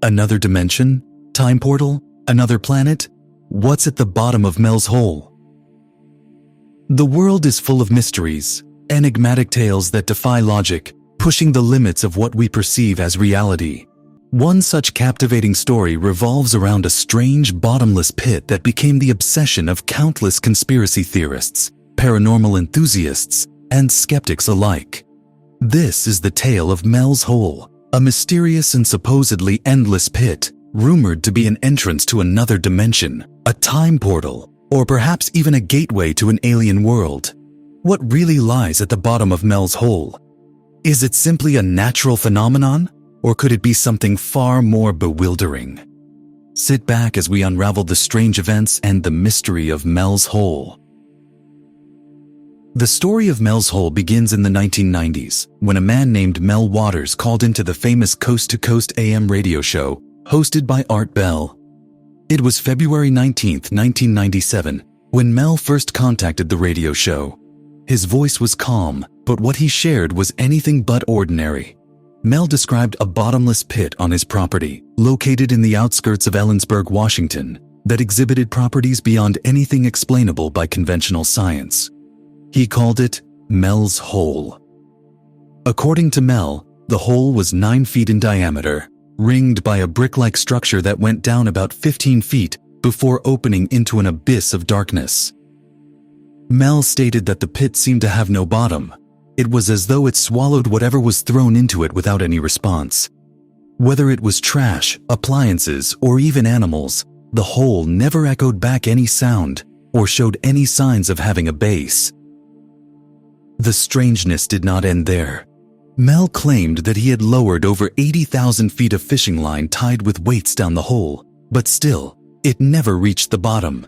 Another dimension? Time portal? Another planet? What's at the bottom of Mel's hole? The world is full of mysteries, enigmatic tales that defy logic, pushing the limits of what we perceive as reality. One such captivating story revolves around a strange bottomless pit that became the obsession of countless conspiracy theorists, paranormal enthusiasts, and skeptics alike. This is the tale of Mel's Hole, a mysterious and supposedly endless pit, rumored to be an entrance to another dimension, a time portal, or perhaps even a gateway to an alien world. What really lies at the bottom of Mel's Hole? Is it simply a natural phenomenon, or could it be something far more bewildering? Sit back as we unravel the strange events and the mystery of Mel's Hole. The story of Mel's Hole begins in the 1990s, when a man named Mel Waters called into the famous Coast to Coast AM radio show, hosted by Art Bell. It was February 19, 1997, when Mel first contacted the radio show. His voice was calm, but what he shared was anything but ordinary. Mel described a bottomless pit on his property, located in the outskirts of Ellensburg, Washington, that exhibited properties beyond anything explainable by conventional science. He called it Mel's Hole. According to Mel, the hole was 9 feet in diameter, ringed by a brick-like structure that went down about 15 feet before opening into an abyss of darkness. Mel stated that the pit seemed to have no bottom. It was as though it swallowed whatever was thrown into it without any response. Whether it was trash, appliances, or even animals, the hole never echoed back any sound or showed any signs of having a base. The strangeness did not end there. Mel claimed that he had lowered over 80,000 feet of fishing line tied with weights down the hole, but still, it never reached the bottom.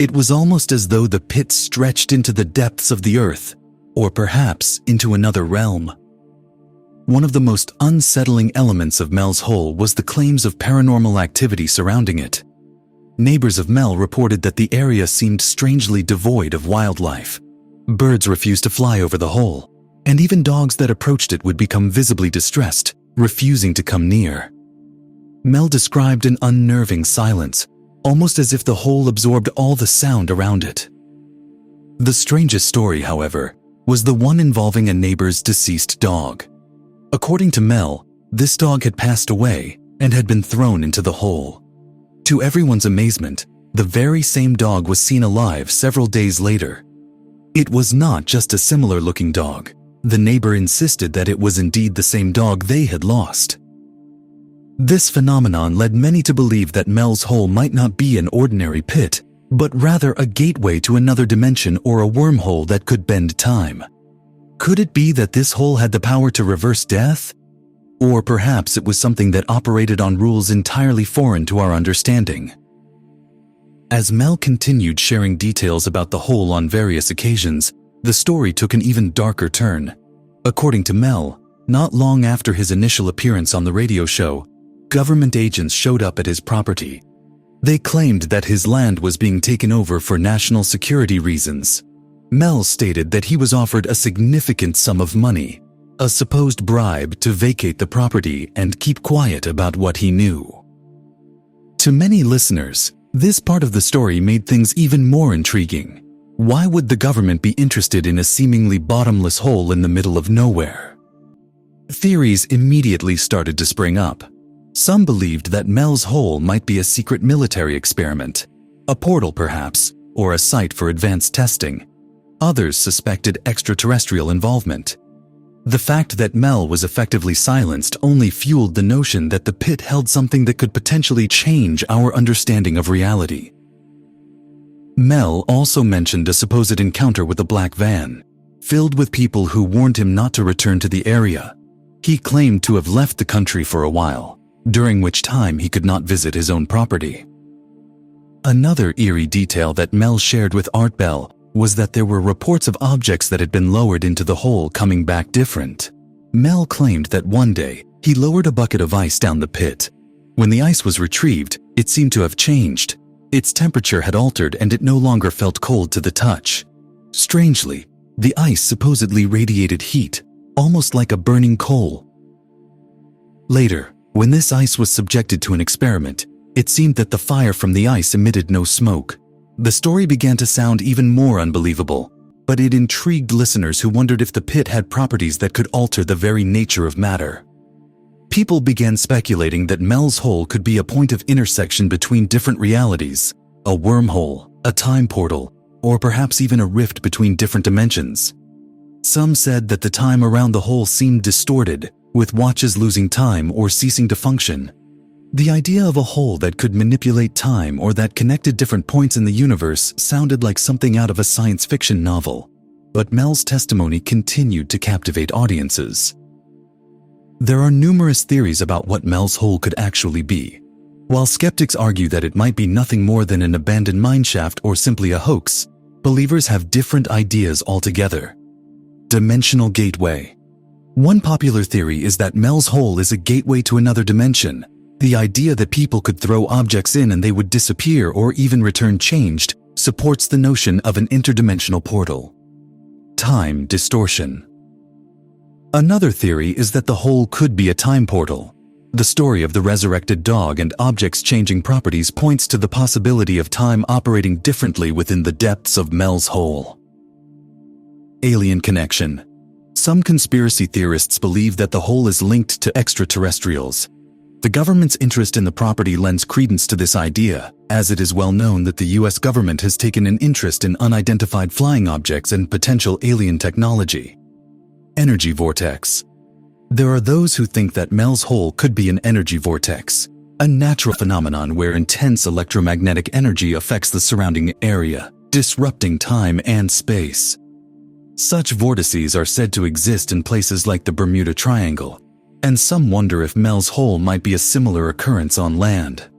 It was almost as though the pit stretched into the depths of the earth, or perhaps into another realm. One of the most unsettling elements of Mel's Hole was the claims of paranormal activity surrounding it. Neighbors of Mel reported that the area seemed strangely devoid of wildlife. Birds refused to fly over the hole, and even dogs that approached it would become visibly distressed, refusing to come near. Mel described an unnerving silence, almost as if the hole absorbed all the sound around it. The strangest story, however, was the one involving a neighbor's deceased dog. According to Mel, this dog had passed away and had been thrown into the hole. To everyone's amazement, the very same dog was seen alive several days later. It was not just a similar-looking dog. The neighbor insisted that it was indeed the same dog they had lost. This phenomenon led many to believe that Mel's Hole might not be an ordinary pit, but rather a gateway to another dimension or a wormhole that could bend time. Could it be that this hole had the power to reverse death? Or perhaps it was something that operated on rules entirely foreign to our understanding. As Mel continued sharing details about the hole on various occasions, the story took an even darker turn. According to Mel, not long after his initial appearance on the radio show, government agents showed up at his property. They claimed that his land was being taken over for national security reasons. Mel stated that he was offered a significant sum of money, a supposed bribe to vacate the property and keep quiet about what he knew. To many listeners, this part of the story made things even more intriguing. Why would the government be interested in a seemingly bottomless hole in the middle of nowhere? Theories immediately started to spring up. Some believed that Mel's Hole might be a secret military experiment, a portal perhaps, or a site for advanced testing. Others suspected extraterrestrial involvement. The fact that Mel was effectively silenced only fueled the notion that the pit held something that could potentially change our understanding of reality. Mel also mentioned a supposed encounter with a black van, filled with people who warned him not to return to the area. He claimed to have left the country for a while, during which time he could not visit his own property. Another eerie detail that Mel shared with Art Bell was that there were reports of objects that had been lowered into the hole coming back different. Mel claimed that one day, he lowered a bucket of ice down the pit. When the ice was retrieved, it seemed to have changed. Its temperature had altered and it no longer felt cold to the touch. Strangely, the ice supposedly radiated heat, almost like a burning coal. Later, When this ice was subjected to an experiment, it seemed that the fire from the ice emitted no smoke. The story began to sound even more unbelievable, but it intrigued listeners who wondered if the pit had properties that could alter the very nature of matter. People began speculating that Mel's hole could be a point of intersection between different realities, a wormhole, a time portal, or perhaps even a rift between different dimensions. Some said that the time around the hole seemed distorted, with watches losing time or ceasing to function. The idea of a hole that could manipulate time or that connected different points in the universe sounded like something out of a science fiction novel, but Mel's testimony continued to captivate audiences. There are numerous theories about what Mel's hole could actually be. While skeptics argue that it might be nothing more than an abandoned mineshaft or simply a hoax, believers have different ideas altogether. Dimensional gateway. One popular theory is that Mel's hole is a gateway to another dimension. The idea that people could throw objects in and they would disappear or even return changed supports the notion of an interdimensional portal. Time distortion. Another theory is that the hole could be a time portal. The story of the resurrected dog and objects changing properties points to the possibility of time operating differently within the depths of Mel's hole. Alien connection. Some conspiracy theorists believe that the hole is linked to extraterrestrials. The government's interest in the property lends credence to this idea, as it is well known that the US government has taken an interest in unidentified flying objects and potential alien technology. Energy vortex. There are those who think that Mel's hole could be an energy vortex, a natural phenomenon where intense electromagnetic energy affects the surrounding area, disrupting time and space. Such vortices are said to exist in places like the Bermuda Triangle, and some wonder if Mel's hole might be a similar occurrence on land.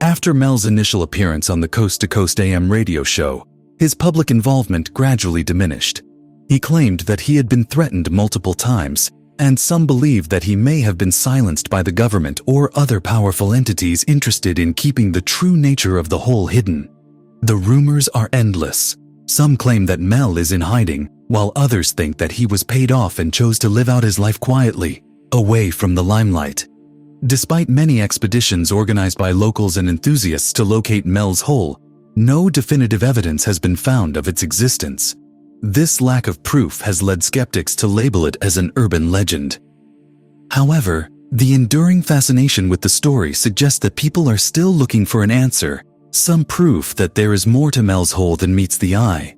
After Mel's initial appearance on the Coast to Coast AM radio show, his public involvement gradually diminished. He claimed that he had been threatened multiple times, and some believe that he may have been silenced by the government or other powerful entities interested in keeping the true nature of the hole hidden. The rumors are endless. Some claim that Mel is in hiding, while others think that he was paid off and chose to live out his life quietly, away from the limelight. Despite many expeditions organized by locals and enthusiasts to locate Mel's hole, no definitive evidence has been found of its existence. This lack of proof has led skeptics to label it as an urban legend. However, the enduring fascination with the story suggests that people are still looking for an answer, some proof that there is more to Mel's hole than meets the eye.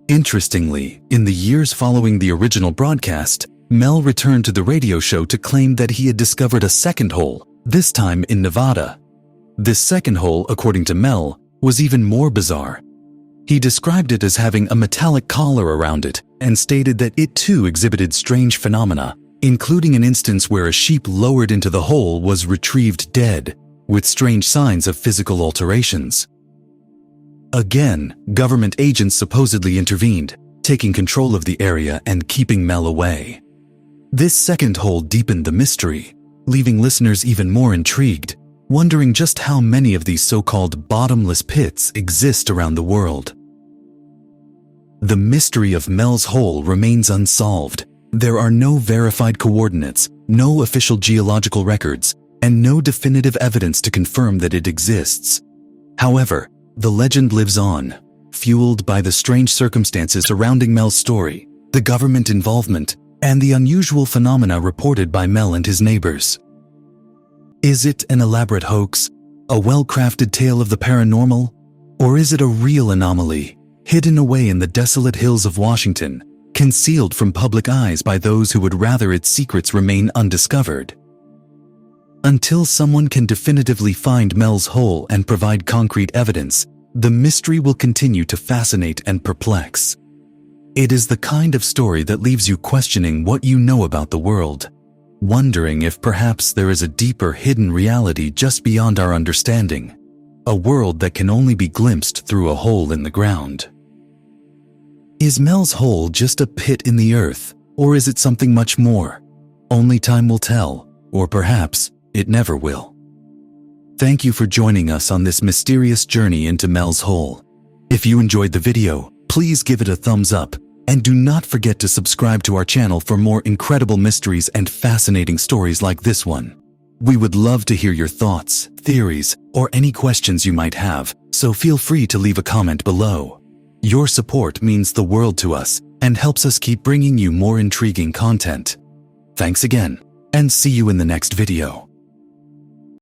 Interestingly, in the years following the original broadcast, Mel returned to the radio show to claim that he had discovered a second hole, this time in Nevada. This second hole, according to Mel, was even more bizarre. He described it as having a metallic collar around it and stated that it too exhibited strange phenomena, including an instance where a sheep lowered into the hole was retrieved dead, with strange signs of physical alterations. Again, government agents supposedly intervened, taking control of the area and keeping Mel away. This second hole deepened the mystery, leaving listeners even more intrigued, wondering just how many of these so-called bottomless pits exist around the world. The mystery of Mel's hole remains unsolved. There are no verified coordinates, no official geological records, and no definitive evidence to confirm that it exists. However, the legend lives on, fueled by the strange circumstances surrounding Mel's story, the government involvement, and the unusual phenomena reported by Mel and his neighbors. Is it an elaborate hoax, a well-crafted tale of the paranormal, or is it a real anomaly, hidden away in the desolate hills of Washington, concealed from public eyes by those who would rather its secrets remain undiscovered? Until someone can definitively find Mel's hole and provide concrete evidence, the mystery will continue to fascinate and perplex. It is the kind of story that leaves you questioning what you know about the world, wondering if perhaps there is a deeper hidden reality just beyond our understanding, a world that can only be glimpsed through a hole in the ground. Is Mel's hole just a pit in the earth, or is it something much more? Only time will tell, or perhaps it never will. Thank you for joining us on this mysterious journey into Mel's hole. If you enjoyed the video, please give it a thumbs up, And do not forget to subscribe to our channel for more incredible mysteries and fascinating stories like this one. We would love to hear your thoughts, theories, or any questions you might have, so feel free to leave a comment below. Your support means the world to us and helps us keep bringing you more intriguing content. Thanks again, and see you in the next video.